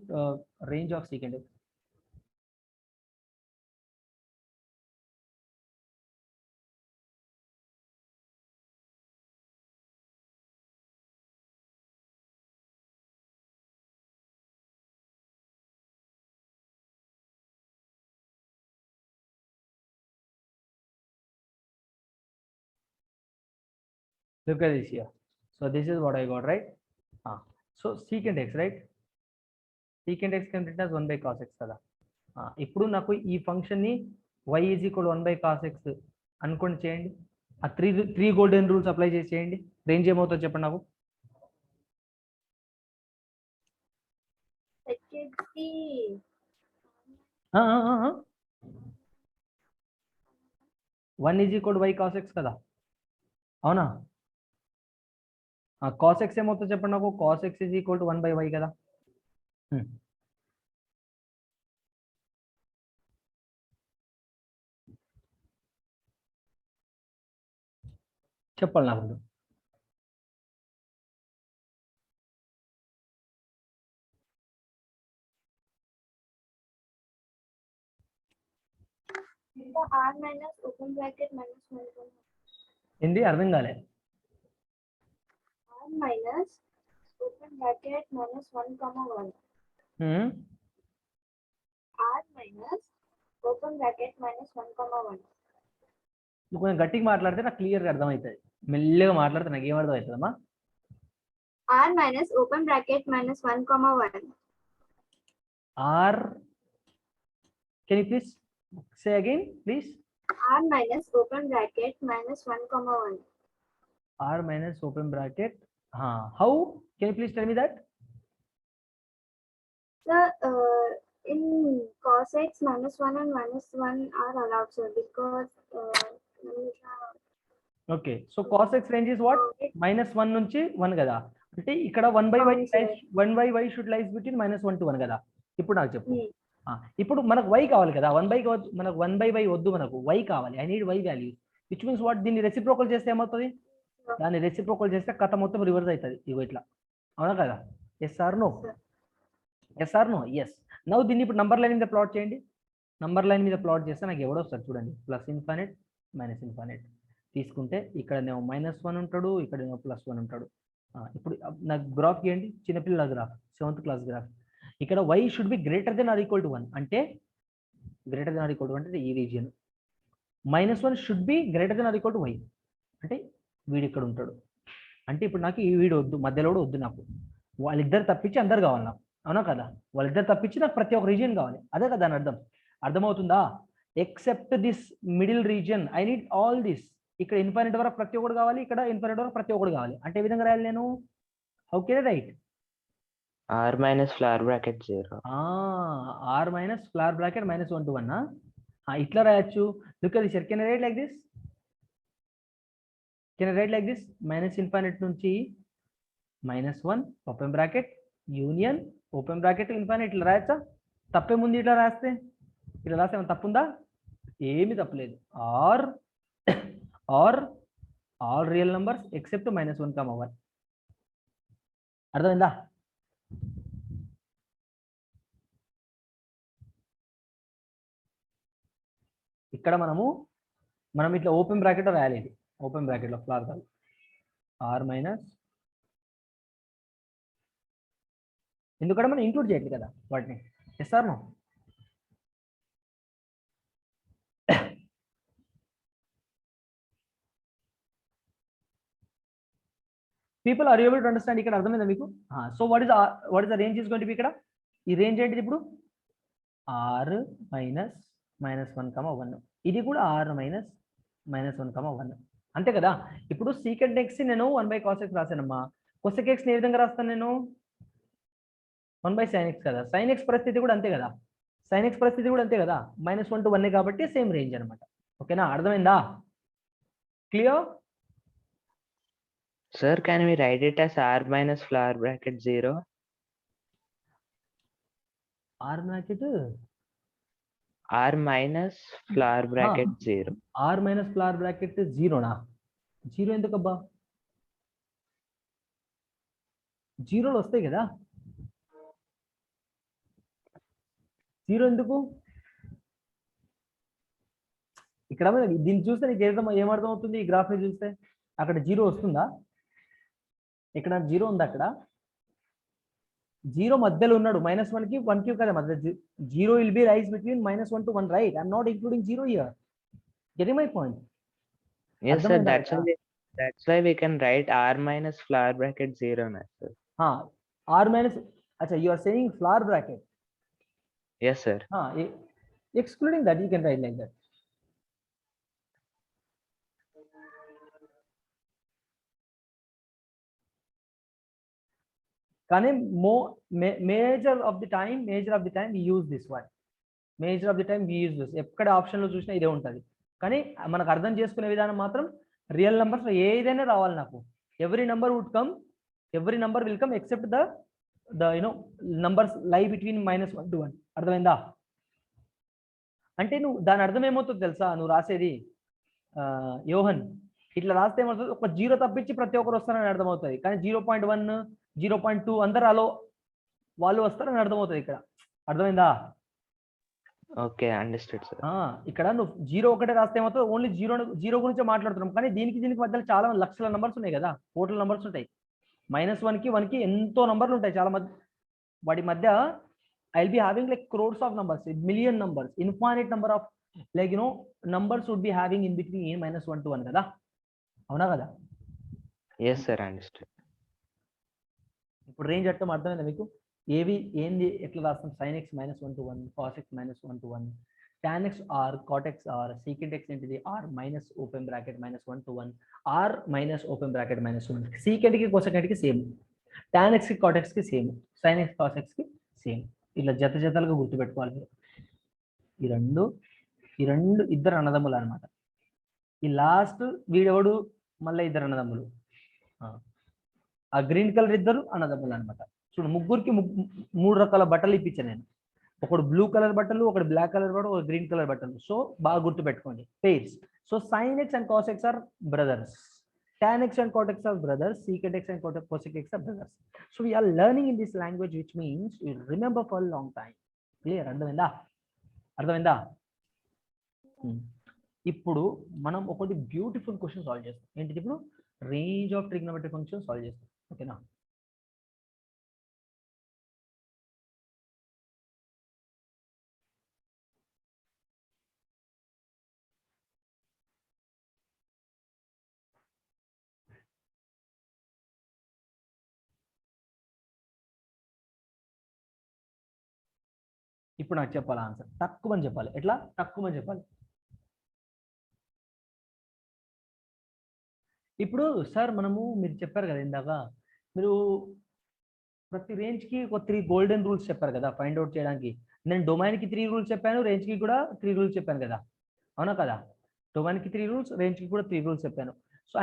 range of secant x. Look at this here. So this is what I got, right? So secant x, right? Secant x can be written as 1 by cos x కదా. ఇప్పుడు నాకు ఈ function ని y is equal to 1 by cos x అనుకోండి, చేయండి. ఆ three golden rules apply చేసి చేయండి. రేంజ్ ఏమవుతుందో చెప్పండి నాకు. One is equal to y cos x కదా, అవునా? cos x ఏమవుతుందో చెప్పండి నాకు. cos x is equal to 1 by y కదా. చెప్పాలి నాకు. r minus open bracket minus 1 ఏంటి అర్థం కాలే? r minus open bracket minus 1 comma 1. r minus open bracket minus 1 comma 1. నువ్వు కొంచెం గట్టిగా మాట్లాడితే నాకు క్లియర్గా అర్థమవుతుంది. మెల్లగా మాట్లాడితే నాకు ఏం అర్థం అవుతుందమ్మా? r minus open bracket minus 1 comma 1. r, can you please say again please? r minus open bracket minus 1 comma 1. r minus open bracket. How? Can you please tell me that? The in cos x minus 1 and minus 1 are allowed, sir, because okay, so cos x range is what? minus 1 నుంచి 1 కదా. అంటే ఇక్కడ 1 by y should lies between minus 1 to 1 కదా. ఇప్పుడు నాకు చెప్పు. ఇప్పుడు మనకు y కావాలి కదా. 1 by y వద్దు, మనకు y కావాలి. I need y values. Which means what? దీన్ని రెసిప్రోకల్ చేస్తే ఏమవుతుంది? దాన్ని రెసిప్రోకల్ చేస్తే కథ మొత్తం రివర్స్ అవుతుంది. ఇగో ఇట్లా, అవునా కదా? Yes or no? Yes or no? Yes. నవ్వు దీన్ని ఇప్పుడు నంబర్ లైన్ మీద ప్లాట్ చేయండి. నంబర్ లైన్ మీద ప్లాట్ చేస్తే నాకు ఎవడొస్తాడు చూడండి. ప్లస్ ఇన్ఫైనైట్ మైనస్ ఇన్ఫైనైట్ తీసుకుంటే ఇక్కడనేమో -1 ఉంటాడు, ఇక్కడేమో +1 ఉంటాడు. ఇప్పుడు నాకు గ్రాఫ్ గీయండి, చిన్నపిల్లల గ్రాఫ్, 7th క్లాస్ గ్రాఫ్. ఇక్కడ y should be greater than or equal to 1. అంటే greater than or equal to అంటే ఈ region. -1 should be greater than or equal to y. అంటే వీడు ఇక్కడ ఉంటాడు, అంటే ఇప్పుడు నాకు ఈ వీడు వద్దు, మధ్యలో కూడా వద్దు, నాకు వాళ్ళిద్దరు తప్పించి అందరు కావాలి నాకు, అవునా కదా? వాళ్ళిద్దరు తప్పించి నాకు ప్రతి ఒక్క రీజియన్ కావాలి, అదే కదా దాని అర్థం. అర్థమవుతుందా? Except this middle region I need all this. ఇక్కడ ఇన్ఫైనైట్ వరకు ప్రతి ఒక్కటి కావాలి, ఇక్కడ ఇన్ఫైనైట్ వరకు ప్రతి ఒక్కటి కావాలి. అంటే ఏ విధంగా రాయాలి నేను? How can I right? r minus flower bracket 0. r minus flower bracket -1 to 1. ఇట్లా రాయొచ్చు. Look at this here. Can I right like this? Can I right like this? Minus infinite నుంచి -1 open bracket union open bracket infinite. ఇట్లా రాయచ్చా? తప్పేముంది ఇట్లా రాస్తే? ఇట్లా రాస్తే ఏమైనా తప్పుందా? ఏమి తప్పలేదు. Are all real numbers except -1, 1. అర్థమైందా? ఇక్కడ మనం ఇట్లా ఓపెన్ బ్రాకెట్ రాయాలి. ఓపెన్ బ్రాకెట్లో ఫ్లార్ కాదు, ఆర్ మైనస్, ఎందుకంటే మనం ఇంక్లూడ్ చేయట్లేదు కదా వాటిని. Yes or no? People are able to understand? ఇక్కడ అర్థమైందా మీకు? So what is the range is going to be? ఇక్కడ ఈ రేంజ్ ఏంటిది ఇప్పుడు? R minus -1, 1. ఇది కూడా ఆర్ మైనస్ -1, 1. అంతే కదా? ఇప్పుడు సీకెంట్ ఎక్స్ నేను 1/cos x రాశానమ్మా. cosec x ఏ విధంగా రాస్తాను నేను? 1/sin x కదా. sin x పరిస్థితి కూడా అంతే కదా. sin x పరిస్థితి కూడా అంతే కదా. -1 to 1 కాబట్టి సేమ్ రేంజ్ అనమాట. ఓకేనా? అర్థమైందా? Clear? Sir, can we write it as r minus flower bracket 0? r bracket r minus flower bracket 0. r minus flower bracket 0నా? 0 ఎందుకబ్బా? 0లు వస్తాయి కదా. 0 ఎందుకు? ఇక్కడ దీన్ని చూస్తే నీకు ఏమర్థం అవుతుంది? ఈ గ్రాఫ్ ని చూస్తే అక్కడ 0 వస్తుందా? ఇక్కడ 0 ఉంది. అక్కడ 0 మధ్యలో ఉన్నాడు. -1 కి 1 కి కదా మధ్య. 0 will be rise between -1 to 1, right? I'm not including 0 here. Getting my point? Yes, sir. That's why we can write r minus flower bracket 0 na, sir. r minus. Acha, you are saying flower bracket? Yes, sir. Excluding that, you can write like that. కానీ major of the time we use this one. Major of the time we use this. ఎక్కడ ఆప్షన్లో చూసినా ఇదే ఉంటుంది. కానీ మనకు అర్థం చేసుకునే విధానం మాత్రం రియల్ నెంబర్స్ ఏదైనా రావాలి నాకు. Every number will come except the numbers లై బిట్వీన్ -1 to 1. అర్థమైందా? అంటే నువ్వు దాని అర్థం ఏమవుతుంది తెలుసా? నువ్వు రాసేది యోహన్ ఇట్లా రాస్తే ఏమవుతుంది? ఒక 0 తప్పించి ప్రతి ఒక్కరు వస్తారని అర్థమవుతుంది. కానీ 0.1, 0.2 అందరు వాళ్ళు వస్తారని అర్థమవుతుంది ఇక్కడ. అర్థమైందా? Okay, understood, sir. ఇక్కడ నువ్వు 0 ఒకటే రాస్తే ఏమవుతుంది? ఓన్లీ 0 గురించి మాట్లాడుతున్నాం. కానీ దీనికి మధ్యలో చాలా లక్షల నంబర్స్ ఉన్నాయి కదా. టోటల్ నంబర్స్ ఉంటాయి. -1 కి 1 కి ఎంతో నంబర్లు ఉంటాయి చాలా మధ్య. వాటి మధ్య I will be having like crores of numbers, million numbers, infinite number of like numbers would be having in between -1 to 1 కదా. అవునా కదా? Yes, sir. Understood. ఇప్పుడు రేంజ్ అర్థమైందా మీకు? ఏంది ఎట్లా రాస్తాం? sin x -1 to 1, cos x -1 to 1, tan x r, cot x r, secant x ఏంటిది? r minus open bracket -1 to 1, r minus open bracket -1. secant కి cosecant కి సేమ్, tan x కి cot x కి same, sin x cos x కి same. ఇట్లా జతలుగా గుర్తుపెట్టుకోవాలి మీరు. ఈ రెండు ఇద్దరు అన్నదమ్ములు అనమాట. ఈ లాస్ట్ వీడెవడు? మళ్ళీ ఇద్దరు అన్నదమ్ములు. ఆ గ్రీన్ కలర్ ఇద్దరు అన్నదమ్ములు అనమాట. చూడు, ముగ్గురికి 3 రకాల బట్టలు ఇప్పించాను నేను. ఒకడు బ్లూ కలర్ బట్టలు, ఒకటి బ్లాక్ కలర్ బట్టలు, ఒక గ్రీన్ కలర్ బట్టలు. సో బాగా గుర్తుపెట్టుకోండి, pairs. So sin x and cos x are brothers, tan x and cot x are brothers, secant x and cosec x are brothers. So we are learning in this language, which means you remember for a long time. Clear? అర్థమైందా? ఇప్పుడు మనం ఒకటి beautiful question solve చేస్తాం. ఏంటిది? ఇప్పుడు range of trigonometric function solve చేస్తాం. ఓకేనా? ఇప్పుడు నాకు చెప్పాలి ఆన్సర్, తక్కువని చెప్పాలి. ఎట్లా తక్కువని చెప్పాలి. ఇప్పుడు సార్ మీరు చెప్పారు కదా ఇందాక, మీరు ప్రతి రేంజ్కి ఒక 3 గోల్డెన్ రూల్స్ చెప్పారు కదా ఫైండ్ అవుట్ చేయడానికి. నేను డొమైన్కి 3 రూల్స్ చెప్పాను, రేంజ్కి కూడా 3 రూల్స్ చెప్పాను కదా, అవునా కదా? డొమైన్కి 3 రూల్స్, రేంజ్కి కూడా 3 రూల్స్ చెప్పాను. So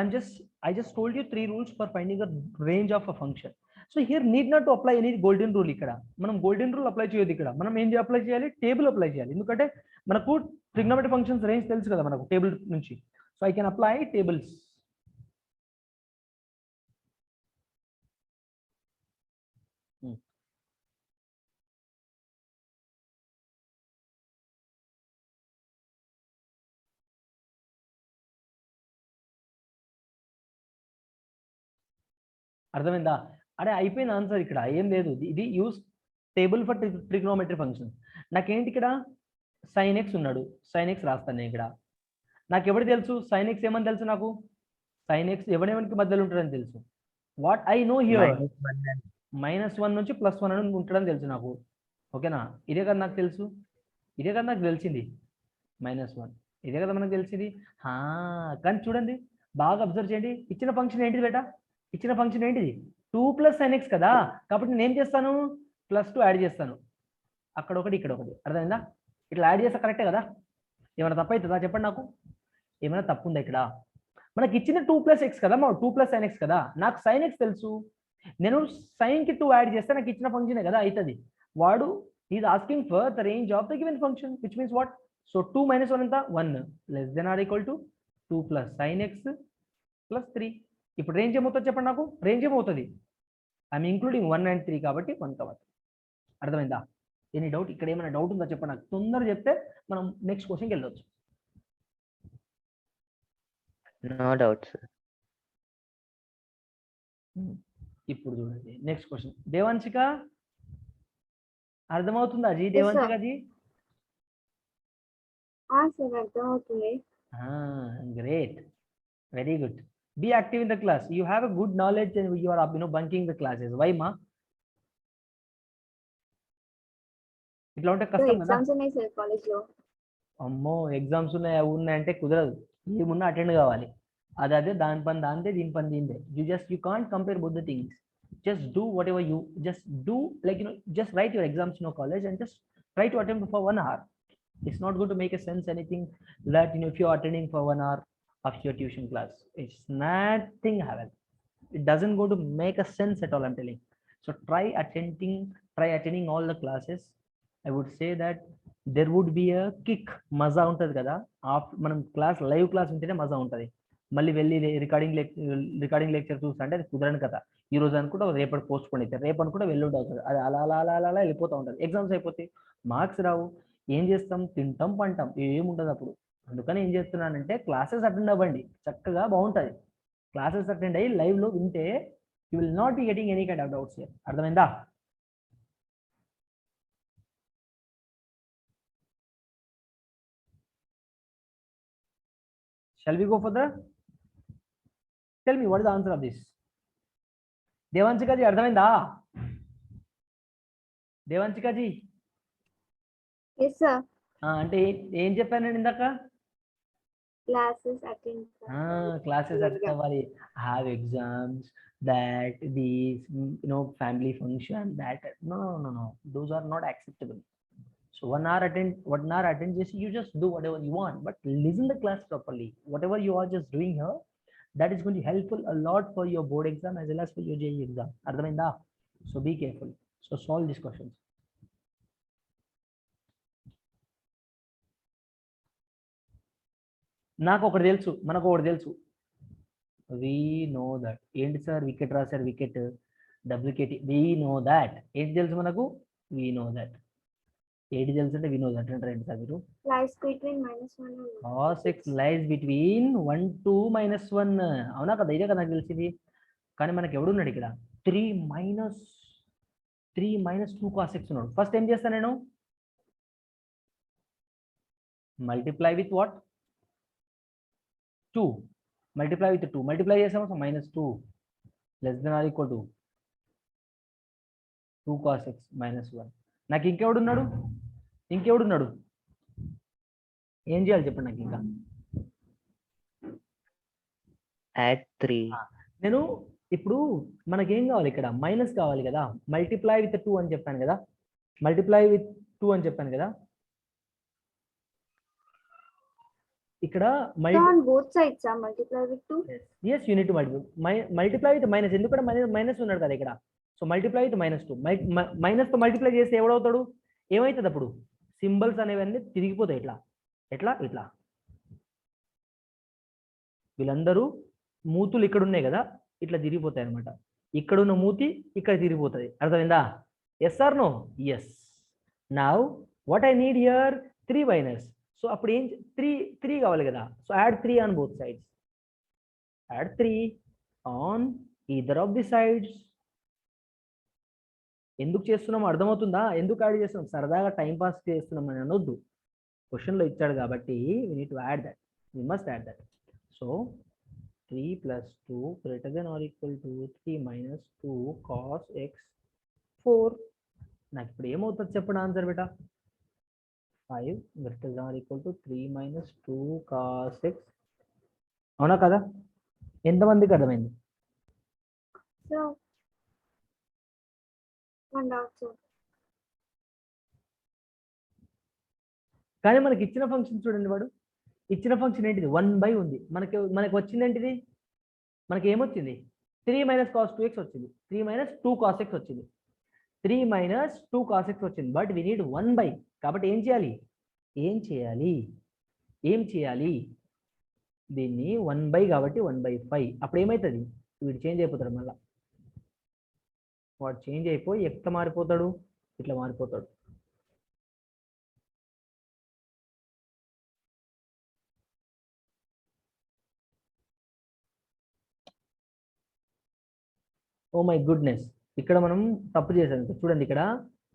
I just told you 3 rules for finding a range of a function. So here need not to apply any golden rule. ఇక్కడ మనం గోల్డెన్ రూల్ అప్లై చేయొద్దు. ఇక్కడ మనం ఏం అప్లై చేయాలి, టేబుల్ అప్లై చేయాలి. ఎందుకంటే మనకు ట్రిగ్నోమెట్రిక్ ఫంక్షన్స్ రేంజ్ తెలుసు కదా మనకు టేబుల్ నుంచి. So I can apply tables. అర్థమైందా? అరే అయిపోయిన ఆన్సర్, ఇక్కడ ఏం లేదు. ఇది use table for trigonometry function. నాకేంటి ఇక్కడ sin x ఉన్నాడు, sin x రాస్తాను నేను ఇక్కడ. నాకు ఎవరు తెలుసు sin x ఏమని తెలుసు, నాకు sin x ఎవరికి మధ్యలో ఉంటుందని తెలుసు. వాట్ ఐ నో హియర్ -1 నుంచి +1 అని ఉంటుందని తెలుసు నాకు. ఓకేనా? ఇదే కదా నాకు తెలుసు, ఇదే కదా నాకు తెలిసింది. -1 ఇదే కదా మనకు తెలిసింది. కానీ చూడండి, బాగా అబ్జర్వ్ చేయండి. ఇచ్చిన ఫంక్షన్ ఏంటిది బేటా? ఇచ్చిన ఫంక్షన్ ఏంటిది? 2 + sin x కదా. కాబట్టి నేను ఏం చేస్తాను, +2 యాడ్ చేస్తాను. అక్కడ ఒకటి, ఇక్కడ ఒకటి. అర్థమైందా? ఇట్లా యాడ్ చేస్తే కరెక్టే కదా? ఏమైనా తప్పు అవుతుందా చెప్పండి నాకు? ఏమైనా తప్పు ఉందా ఇక్కడ? మనకి ఇచ్చిన 2 + x కదా, 2 + sin x కదా. నాకు sin x తెలుసు, నేను సైన్కి 2 యాడ్ చేస్తే నాకు ఇచ్చిన ఫంక్షనే కదా అవుతుంది. వాడు is asking for the range of the given function, which means what? So 2 - 1 ఎంత? 1 < 2 + sin x + 3. ఇప్పుడు రేంజ్ ఏమవుతుంది చెప్పండి నాకు? రేంజ్ ఏమవుతుంది? ఐఎమ్ ఇంక్లూడింగ్ 1 and 3 కాబట్టి 1 కాబట్టి. అర్థమైందా? Any doubt? ఇక్కడ ఏమైనా డౌట్ ఉందా చెప్పండి నాకు. తొందరగా చెప్తే మనం నెక్స్ట్ క్వశ్చన్కి వెళ్ళొచ్చు. No doubt sir. ఇప్పుడు చూడండి నెక్స్ట్ క్వశ్చన్. దేవాంశిక అర్థమవుతుందా జీ? దేవాంశిక జీ సార్ అర్థమవుతుంది. Great, very good. Be active in the class. You have a good knowledge and you are bunking the classes. Why ma? ఇట్లా ఉంటే కష్టం కదా. ఎగ్జామ్స్ ఉన్నాయి సార్ కాలేజ్ లో. అమ్మో ఎగ్జామ్స్ ఉన్నాయంటే కుదరదు. ఏమున్నా అటెండ్ కావాలి. అదే దాని పని దాందే, దీని పని దీందే. You can't compare both the things. Just do whatever you just do, like just write your exams in your college and just try to attend for 1 hour. It's not going to make a sense anything that if you're attending for 1 hour of your tuition class, it's nothing happen. It doesn't go to make a sense at all, I'm telling. So try attending all the classes. I would say that there would be a kick. మజా ఉంటుంది కదా, మనం class live class ఉంటేనే మజా ఉంటుంది. మళ్ళీ వెళ్ళి recording lecture చూస్తా అంటే అది కుదరని కదా. ఈ రోజు అనుకుంటే రేపటి పోస్ట్ పోన్ అవుతారు, రేపు అనుకుంటే వెల్లుండి అవుతుంది. అది అలా అలా అలా అలా వెళ్ళిపోతూ ఉంటుంది. ఎగ్జామ్స్ అయిపోతాయి, మార్క్స్ రావు. ఏం చేస్తాం? తింటాం పంటాం, ఏముండదు అప్పుడు. అందుకని ఏం చేస్తున్నానంటే క్లాసెస్ అటెండ్ అవ్వండి, చక్కగా బాగుంటుంది. క్లాసెస్ అటెండ్ అయ్యి లైవ్లో వింటే you will not be getting any kind of doubts here. అర్థమైందా? Shall we go further? Tell me what is the answer of this. Devanshika ji అర్థమైందా? Devanshika ji yes sir. అంటే ఏం చెప్పాను నేను ఇందాక? Classes attend. Classes attend అవ్వాలి. Have exams, that these family function, that no, those are not acceptable. So 1 hour attend just you just do whatever you want, but listen the class properly. Whatever you are just doing here, that is going to helpful a lot for your board exam as well as for your JEE exam. Ardhamainda? So be careful. So solve these questions. నాకు ఒకటి తెలుసు, మనకు ఒకటి తెలుసు. We know that. ఏంటి sir wicket రాశారు, wicket WKT. We know that. ఏంటి తెలుసు మనకు? We know that. ఏది తెలుసు అంటే వినోద్ అంటే సార్ మీరు lies between -1 and cos x lies between 1 to -1. అవునా కదా? ఇదే కదా నాకు తెలిసింది. కానీ మనకి ఎవడున్నాడు ఇక్కడ? 3 - 2 cos x ఉన్నాడు. ఫస్ట్ ఏం చేస్తాను నేను? Multiply with what? 2. Multiply with 2. Multiply చేసాము. So -2 <= 2 cos x -1. నాకు ఇంకెవడున్నాడు? ఇంకెవడున్నాడు? ఏం చేయాలి చెప్పండి నాకు ఇంకా. Add 3. నేను ఇప్పుడు మనకేం కావాలి ఇక్కడ? మైనస్ కావాలి కదా. మల్టిప్లై విత్ 2 అని చెప్పాను కదా. మల్టిప్లై విత్ 2 అని చెప్పాను కదా. ఇక్కడ So on both sides, multiply with 2. yes you need to multiply with minus, ఎందుకంటే మైనస్ ఉన్నాడు కదా ఇక్కడ. So multiply with -2. మైనస్ తో మల్టిప్లై చేస్తే ఎవడవుతాడు? ఏమవుతుంది అప్పుడు? సింబల్స్ అనేవన్నీ తిరిగిపోతాయి. ఇట్లా వీళ్ళందరూ మూతులు ఇక్కడ ఉన్నాయి కదా, ఇట్లా తిరిగిపోతాయి అనమాట. ఇక్కడున్న మూతి ఇక్కడ తిరిగిపోతుంది. అర్థమైందా? Yes or no? Yes. Now what I need here? 3 minus. So అప్పుడు ఏం 3 కావాలి కదా. So add 3 on both sides. Add 3 on either of the sides. ఎందుకు చేస్తున్నామో అర్థమవుతుందా? ఎందుకు యాడ్ చేస్తున్నాం? సరదాగా టైం పాస్ చేస్తున్నాం అని అనొద్దు. క్వశ్చన్లో ఇచ్చాడు కాబట్టి we need to add that. We must add that. So 3 plus 2 greater than or equal to 3 minus 2 cos x 4. నాకు ఇప్పుడు ఏమవుతుంది చెప్పండి answer beta. 5 greater than or equal to 3 minus 2 cos x. అవునా కదా? ఎంతమందికి అర్థమైంది? So one doubt, sir. కానీ మనకి ఇచ్చిన ఫంక్షన్ చూడండి, వాడు ఇచ్చిన ఫంక్షన్ ఏంటిది? 1/, ఉంది. మనకి వచ్చింది ఏంటిది? మనకి ఏమొచ్చింది? 3 minus cos 2x వచ్చింది. 3 minus 2 cos x వచ్చింది. 3 minus 2 cos x వచ్చింది. But we need 1/. కాబట్టి ఏం చేయాలి? దీన్ని 1/, కాబట్టి 1/5. అప్పుడు ఏమవుతుంది? వీడు చేంజ్ అయిపోతాడు. మళ్ళా వాడు చేంజ్ అయిపోయి ఎట్లా మారిపోతాడు? ఇట్లా మారిపోతాడు. ఓ మై గుడ్నెస్, ఇక్కడ మనం తప్పు చేసాం. చూడండి, ఇక్కడ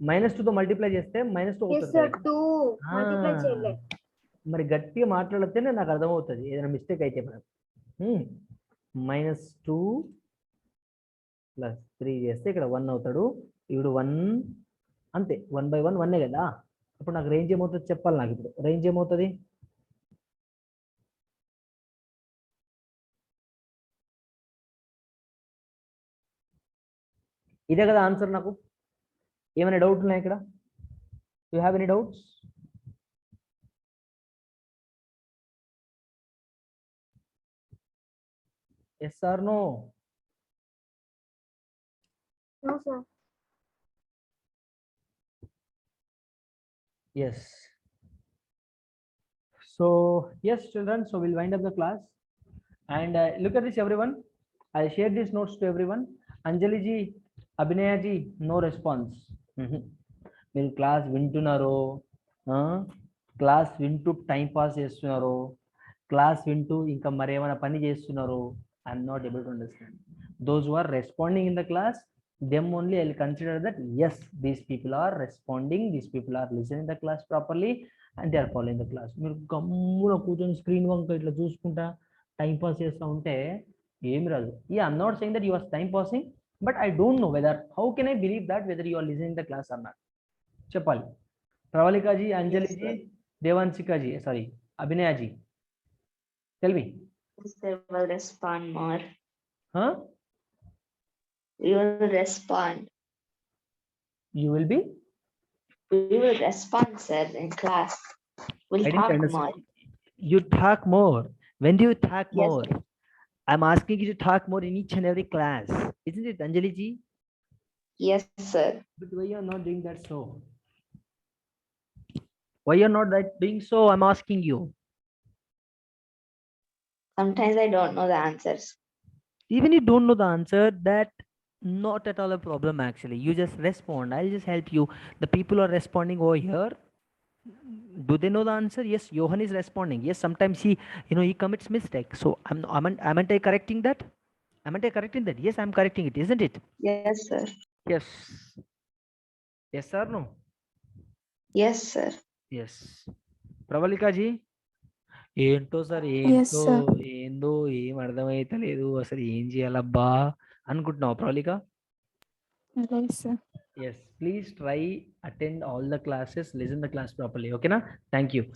-2 తో మల్టిప్లై చేస్తే -2 Yes, sir. అవుతుంది. 2 multiply చేయలే. మరి గట్టిగా మాట్లాడితేనే నాకు అర్థమవుతుంది ఏదైనా మిస్టేక్ అయితే. మనకు -2 + 3 చేస్తే ఇక్కడ 1 అవుతాడు. ఇప్పుడు 1 అంతే. 1/1 1 కదా. అప్పుడు నాకు రేంజ్ ఏమవుతుంది చెప్పాలి. నాకు ఇప్పుడు రేంజ్ ఏమవుతుంది? ఇదే కదా ఆన్సర్. నాకు ఏమైనా డౌట్ ఉన్నాయి ఇక్కడ? You have any doubts? Yes or no? No, sir. Yes. So yes, children, so we'll wind up the class and look at this everyone. I'll share these notes to everyone. Anjali ji, Abhinaya ji, no response. మీరు class వింటున్నారో, class వింటూ time pass చేస్తున్నారో, class వింటూ ఇంకా మరేమైనా పని చేస్తున్నారో, I'm not able to understand. Those who are responding in the class, them only I'll consider that yes, these people are responding, these people are listening the class properly and they are following the class. మీరు గమ్మున కూర్చొని screen వంక ఇట్లా చూసుకుంటా time pass చేస్తూ ఉంటే ఏమి రాదు. I'm not saying that you are time passing, but I don't know whether, how can I believe that whether you are listening the class or not? చెప్పాలి. Pravalika ji, Anjali ji, Devanshika ji, sorry Abhinaya ji, tell me. They will respond more. Huh? We will respond. You will be? We will respond, sir, in class. We'll I didn't talk understand. more. You talk more. When do you talk Yes, more? I'm asking you to talk more in each and every class. Isn't it, Anjali ji? Yes, sir. But why you're not doing that so? Why you're not doing so? I'm asking you. Sometimes I don't know the answers. Even you don't know the answer, that not at all a problem actually. You just respond. I'll just help you. The people are responding over here. Do they know the answer? Yes, Johan is responding. Yes, sometimes he commits mistake. So aren't I correcting that? Aren't I correcting that? Yes, I'm correcting it, isn't it? Yes, sir. Yes. Yes or no? Yes, sir. Yes. Pravalika ji, ఏంటో sir, Yes, sir. ఏందో ఏం అర్థమైతలేదు, అసలు ఏం చేయాలబ్బా అనుకుంటున్నావు Pravalika? Right, sir. Yes, please try attend all the classes, listen the class properly. Okay, na? Thank you.